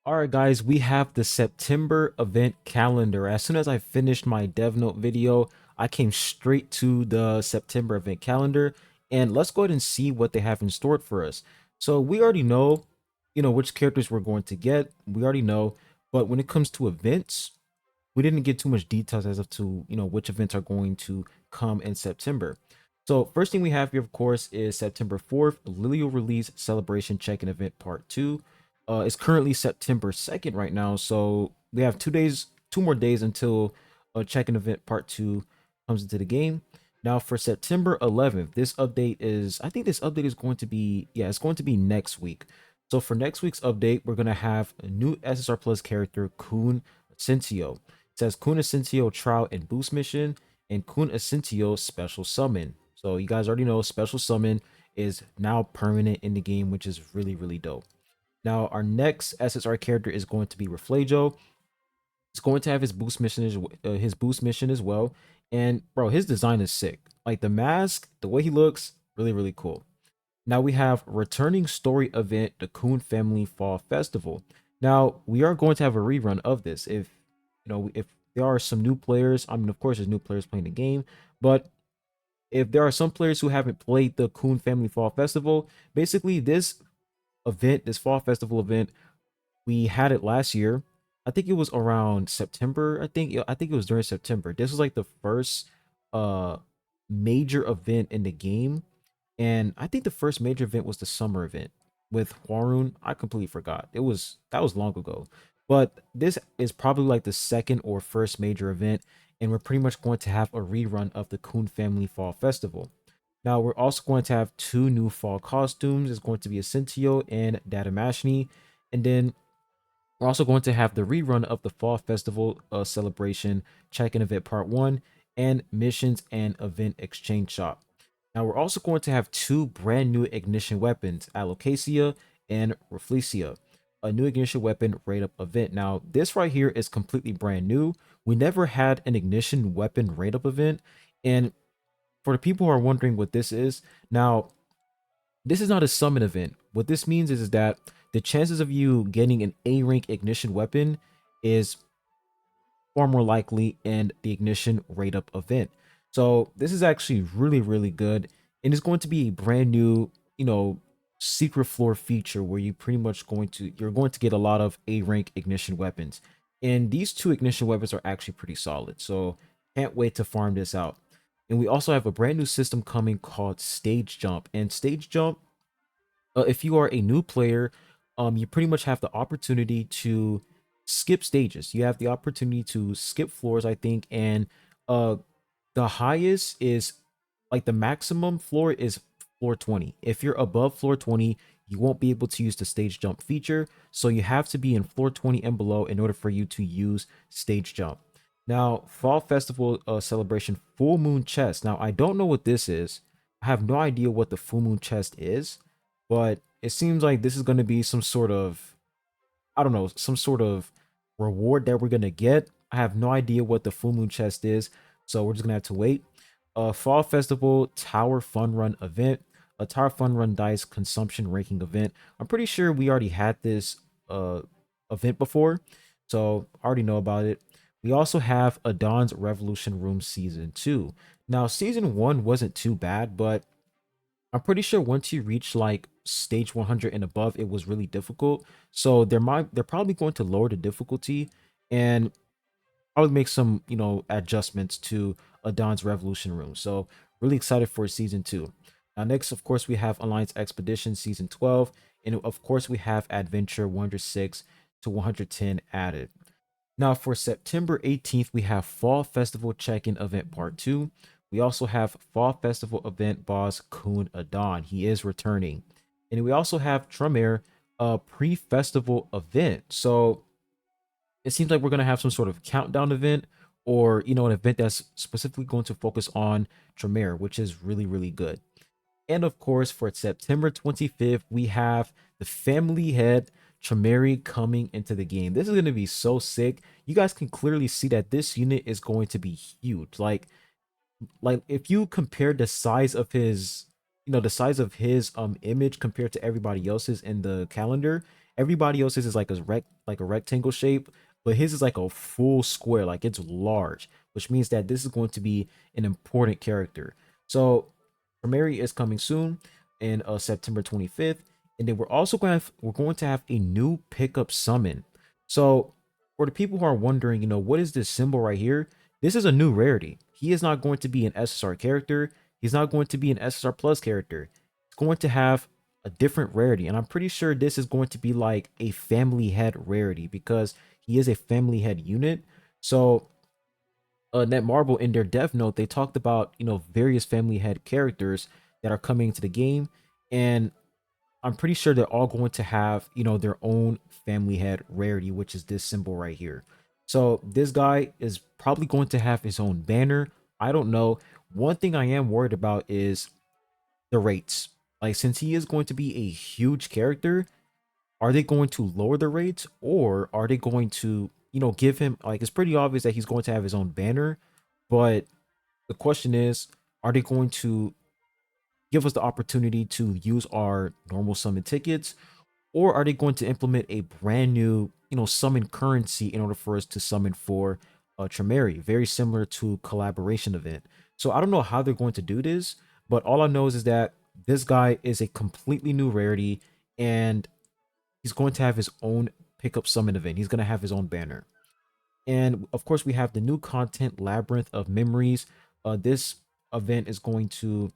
All right, guys, we have the September event calendar. As soon as I finished my Dev Note video, I came straight to the September event calendar, and let's go ahead and see what they have in store for us. So we already know, which characters we're going to get. We already know, but when it comes to events, we didn't get too much details as of to, which events are going to come in September. So first thing we have here, of course, is September 4th, Lilio release celebration check-in event part 2. It's currently September 2nd right now, so we have 2 days, 2 more days until check-in event part 2 comes into the game. Now for September 11th, I think this update is going to be, yeah, it's going to be next week. So for next week's update, we're going to have a new SSR Plus character, Kun Asensio. It says Kun Asensio trial and boost mission and Kun Asensio special summon. So you guys already know special summon is now permanent in the game, which is really, really dope. Now, our next SSR character is going to be Reflejo. He's going to have his boost mission as well. And bro, his design is sick. Like the mask, the way he looks, really, really cool. Now we have returning story event, the Coon Family Fall Festival. Now we are going to have a rerun of this. If there are some new players, I mean, of course, there's new players playing the game, but if there are some players who haven't played the Coon Family Fall Festival, basically this fall festival event, we had it last year. I think it was around September. I think it was during September. This was like the first uh major event in the game, and I think the first major event was the summer event with Warun. I completely forgot. That was long ago. But this is probably like the second or first major event, and we're pretty much going to have a rerun of the Coon Family Fall Festival. Now we're also going to have two new fall costumes. It's going to be Ascentio and Dadamashni. And then we're also going to have the rerun of the Fall Festival celebration, check-in event part 1, and missions and event exchange shop. Now we're also going to have two brand new ignition weapons, Alocasia and Reflecia. A new ignition weapon rate up event. Now this right here is completely brand new. We never had an ignition weapon rate up event, and for the people who are wondering what this is, now this is not a summon event. What this means is that the chances of you getting an A rank ignition weapon is far more likely in the ignition rate up event. So this is actually really, really good. And it's going to be a brand new, secret floor feature where you're going to get a lot of A rank ignition weapons. And these two ignition weapons are actually pretty solid. So can't wait to farm this out. And we also have a brand new system coming called Stage Jump. And Stage Jump, if you are a new player, you pretty much have the opportunity to skip stages. You have the opportunity to skip floors, I think, and uh, the highest is like the maximum floor is floor 20. If you're above floor 20, you won't be able to use the stage jump feature. So you have to be in floor 20 and below in order for you to use stage jump. Now, Fall Festival celebration full moon chest. Now, I don't know what this is. I have no idea what the full moon chest is, but it seems like this is going to be some sort of, I don't know, some sort of reward that we're going to get. I have no idea what the full moon chest is, so we're just going to have to wait. Fall Festival Tower Fun Run event, a Tower Fun Run dice consumption ranking event. I'm pretty sure we already had this event before, so I already know about it. We also have Adon's Revolution Room Season 2. Now, Season 1 wasn't too bad, but I'm pretty sure once you reach like stage 100 and above, it was really difficult. So they're probably going to lower the difficulty and probably make some, adjustments to Adon's Revolution Room. So really excited for season 2. Now next, of course, we have Alliance Expedition season 12, and of course we have Adventure 106 to 110 added. Now for September 18th, we have Fall Festival Check-in Event Part 2. We also have Fall Festival Event Boss Kun Adon. He is returning. And we also have Tremere pre-festival event. So it seems like we're going to have some sort of countdown event, or, an event that's specifically going to focus on Tremere, which is really, really good. And of course, for September 25th, we have the family head Tremere coming into the game. This is going to be so sick. You guys can clearly see that this unit is going to be huge. Like if you compare the size of his, the size of his image compared to everybody else's in the calendar, Everybody else's is like a rectangle shape, but his is like a full square, like it's large, which means that this is going to be an important character. So Primary is coming soon in September 25th, and then we're going to have a new pickup summon. So for the people who are wondering, what is this symbol right here? This is a new rarity. He is not going to be an SSR character. He's not going to be an SSR plus character. It's going to have a different rarity, and I'm pretty sure this is going to be like a family head rarity because he is a family head unit. So Netmarble in their dev note, they talked about various family head characters that are coming to the game, and I'm pretty sure they're all going to have their own family head rarity, which is this symbol right here. So this guy is probably going to have his own banner. I don't know. One thing I am worried about is the rates. Like, since he is going to be a huge character, are they going to lower the rates, or are they going to give him, like, it's pretty obvious that he's going to have his own banner, but the question is, are they going to give us the opportunity to use our normal summon tickets, or are they going to implement a brand new summon currency in order for us to summon for Tremere, very similar to collaboration event? So I don't know how they're going to do this, but all I know is that this guy is a completely new rarity, and he's going to have his own pickup summon event. He's going to have his own banner. And of course, we have the new content, Labyrinth of Memories. This event is going to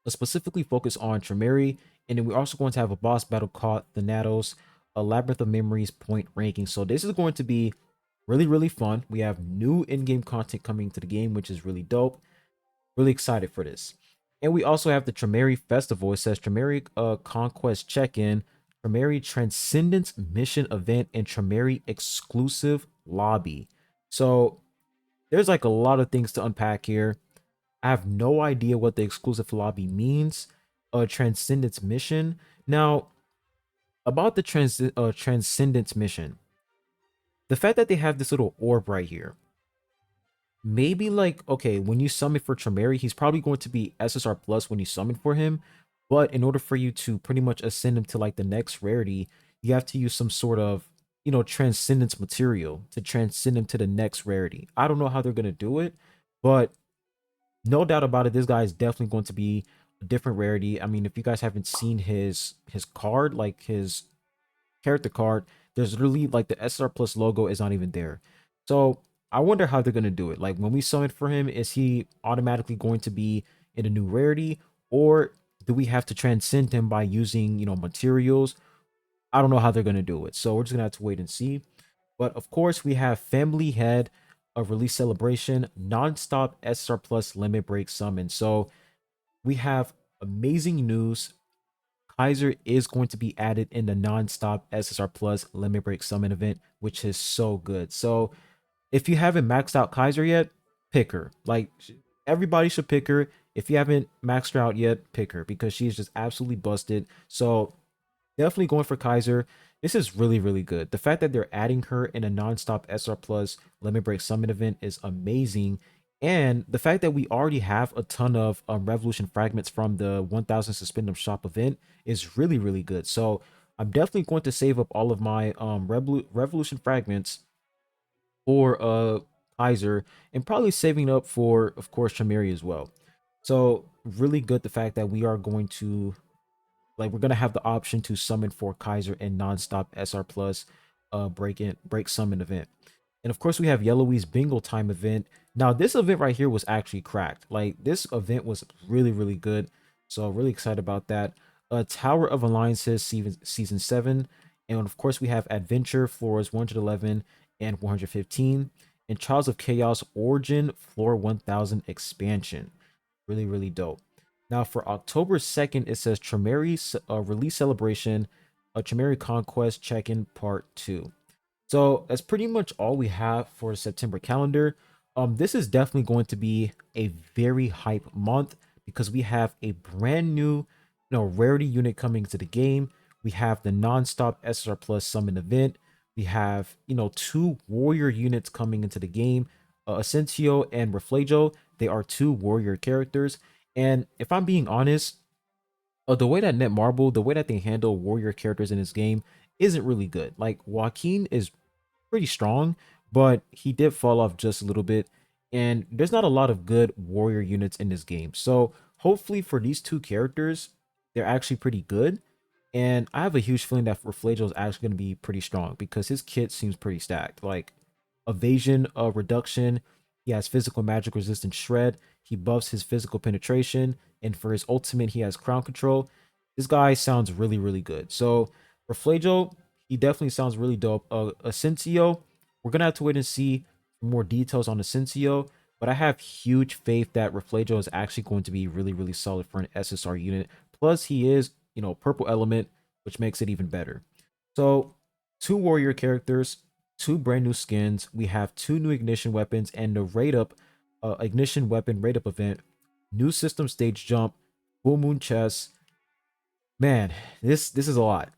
specifically focus on Tremere, and then we're also going to have a boss battle called Thanatos, a Labyrinth of Memories point ranking. So this is going to be really, really fun. We have new in-game content coming to the game, which is really dope. Really excited for this. And we also have the Tremere Festival. It says Tremere Conquest Check-In, Tremere Transcendence Mission Event, and Tremere Exclusive Lobby. So there's like a lot of things to unpack here. I have no idea what the exclusive lobby means. Transcendence mission. Now, about the Transcendence mission, the fact that they have this little orb right here, maybe like, okay, when you summon for Tremere, he's probably going to be SSR plus when you summon for him, but in order for you to pretty much ascend him to like the next rarity, you have to use some sort of transcendence material to transcend him to the next rarity. I don't know how they're gonna do it, but no doubt about it, this guy is definitely going to be a different rarity. I mean, if you guys haven't seen his card, like his character card, there's really like the SR plus logo is not even there. So I wonder how they're gonna do it. Like, when we summon for him, is he automatically going to be in a new rarity, or do we have to transcend him by using materials? I don't know how they're gonna do it. So we're just gonna have to wait and see. But of course, we have Family Head, a release celebration, non-stop SR plus limit break summon. So we have amazing news. Kaiser is going to be added in the non-stop SSR plus limit break summon event, which is so good. So if you haven't maxed out Kaiser yet, pick her. Like, everybody should pick her. If you haven't maxed her out yet, pick her, because she's just absolutely busted. So definitely going for Kaiser. This is really, really good. The fact that they're adding her in a non-stop SR plus limit break summon event is amazing. And the fact that we already have a ton of revolution fragments from the 1000 suspendum shop event is really, really good. So I'm definitely going to save up all of my revolution fragments for Kaiser, and probably saving up for, of course, Tremere as well. So really good, the fact that we are going to, like, we're gonna have the option to summon for Kaiser and nonstop SR plus break summon event. And of course, we have Yellowy's Bingo Time event. Now, this event right here was actually cracked. Like, this event was really, really good. So really excited about that. Tower of Alliances season 7. And of course, we have Adventure floors 111 and 115. And Trials of Chaos Origin floor 1000 expansion. Really, really dope. Now, for October 2nd, it says Tremere release celebration, a Tremere Conquest check-in part 2. So that's pretty much all we have for the September calendar. This is definitely going to be a very hype month, because we have a brand new, rarity unit coming to the game. We have the non-stop SR plus summon event. We have, 2 warrior units coming into the game. Asensio and Reflejo, they are 2 warrior characters. And if I'm being honest, the way that Netmarble, the way that they handle warrior characters in this game isn't really good. Like Joaquin is pretty strong, but he did fall off just a little bit. And there's not a lot of good warrior units in this game. So hopefully for these two characters, they're actually pretty good. And I have a huge feeling that Reflajo is actually going to be pretty strong because his kit seems pretty stacked. Like evasion, reduction. He has physical magic resistance shred. He buffs his physical penetration. And for his ultimate, he has crown control. This guy sounds really, really good. So Reflajo, he definitely sounds really dope. Asensio, we're gonna have to wait and see more details on Asensio, but I have huge faith that Reflajo is actually going to be really, really solid for an SSR unit. Plus, he is, purple element, which makes it even better. So, two warrior characters, two brand new skins. We have two new ignition weapons and the rate up, ignition weapon rate up event, new system stage jump, full moon chest. Man, this is a lot.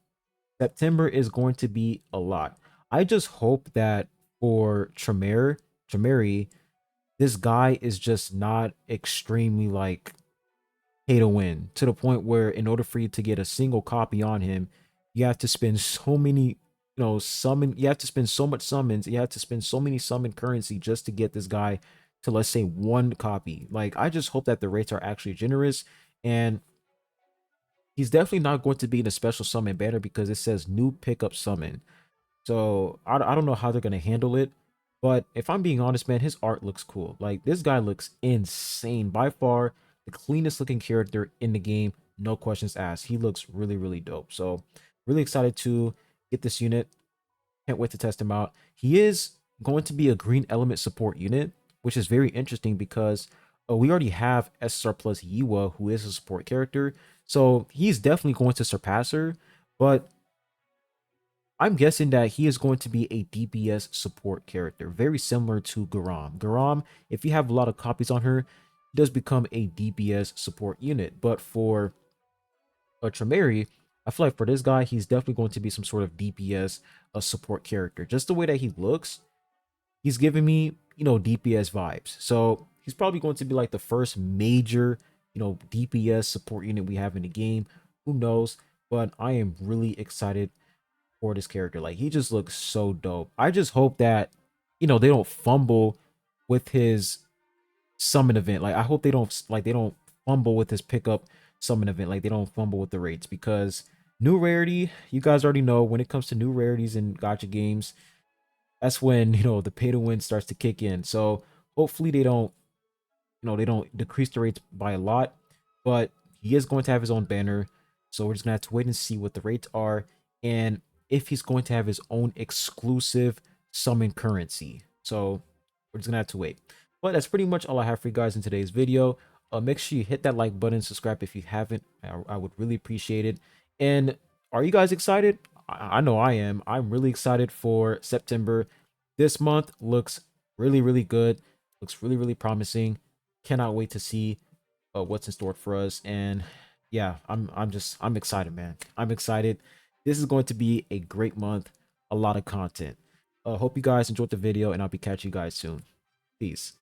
September is going to be a lot. I just hope that for Tremere, this guy is just not extremely like pay to win to the point where in order for you to get a single copy on him, you have to spend so many, summon. You have to spend so much summons. You have to spend so many summon currency just to get this guy to, let's say, one copy. Like I just hope that the rates are actually generous, and he's definitely not going to be in a special summon banner because it says new pickup summon. So I don't know how they're gonna handle it. But if I'm being honest, man, his art looks cool. Like this guy looks insane. By far the cleanest looking character in the game. No questions asked. He looks really, really dope. So really excited to get this unit. Can't wait to test him out. He is going to be a green element support unit, which is very interesting because we already have SSR plus Yiwa, who is a support character. So he's definitely going to surpass her. But I'm guessing that he is going to be a DPS support character, very similar to Garam. Garam, if you have a lot of copies on her, does become a DPS support unit. But for a Tremere, I feel like for this guy, he's definitely going to be some sort of DPS support character. Just the way that he looks, he's giving me, DPS vibes. So he's probably going to be like the first major, DPS support unit we have in the game. Who knows? But I am really excited for this character. Like he just looks so dope. I just hope that they don't fumble with his summon event. Like I hope they don't fumble with his pickup summon event. Like they don't fumble with the rates because new rarity, you guys already know when it comes to new rarities in gacha games, that's when the pay to win starts to kick in. So hopefully they don't decrease the rates by a lot, but he is going to have his own banner. So we're just gonna have to wait and see what the rates are and if he's going to have his own exclusive summon currency. So we're just gonna have to wait. But that's pretty much all I have for you guys in today's video. Make sure you hit that like button, subscribe if you haven't. I would really appreciate it. And are you guys excited? I know I am. I'm really excited for September. This month looks really, really good. Looks really, really promising. Cannot wait to see what's in store for us. And yeah, I'm excited, man. I'm excited. This is going to be a great month. A lot of content. Hope you guys enjoyed the video, and I'll be catching you guys soon. Peace.